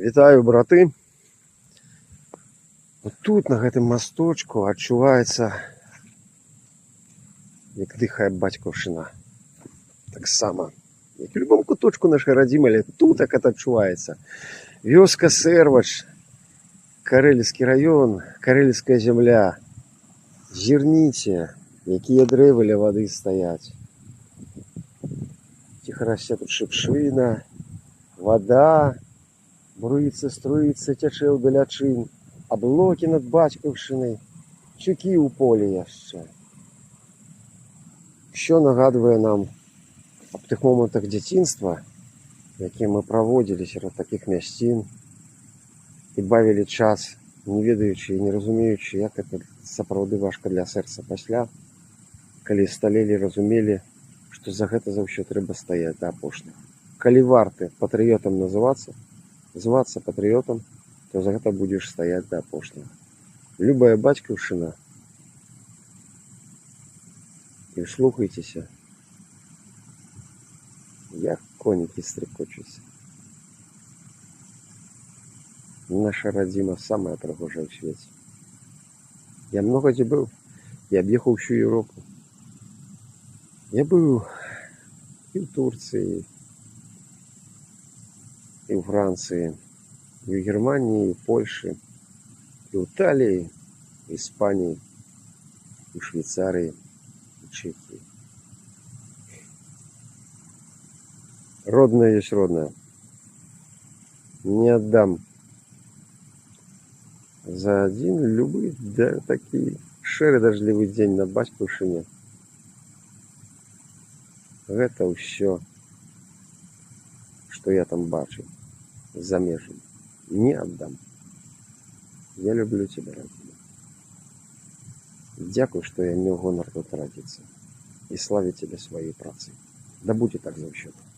Вітаю, браты. Тут на гэтым масточку адчуваецца, як дыхае бацькаўшчына. Таксама, як у любом куточку нашай радзімы, але тут так это адчуваецца. Вёска Сэрвач, Карэльскі раён, карэльская зямля. Зірніце, якія дрэвы ля вады стаяць. Ціха расце тут шыпшына, вада, бруіцца, струіцца, цячэ ў далячынь. Аблокі над бацькаўшчынай, чукі ў полі яшчэ. Що нагадвае нам аб тых момантах дзяцінства, якія мы праводзілі сярод такіх мясцін і бавілі час, не ведаючы і не разумеючы, як это сапраўды важка для сэрца пасля, калі сталелі, разумелі, што за гэта за ўсё трэба стаяць да апошняга. Калі варты патрыётам звацца патрыётам, то за гэта будзеш стаяць да апошняга. Любая бацькаўшчына, і слухайцеся, як конікі стрыкочуцца. Наша радзіма самая прыгожая ў свеце. Я многа дзе быў, я аб'ехаў усю Еўропу. Я быў і ў Турцыі, і ў Францыі, і ў Германіі, і ў Польшы, і ў Італіі, і Іспаніі, і ў Швейцарыі, і Чэхіі. Родная ёсць родная. Не аддам за адзін любы такі шэры дажджлівы дзень на бацькаўшчыне. Гэта ўсё, што я там бачыў за межамі. Не аддам. Я люблю тебя, родина. Дзякуй, што я меў гонар тут радзіцца і славіць цябе сваёй працай. Да будзе так заўсёды.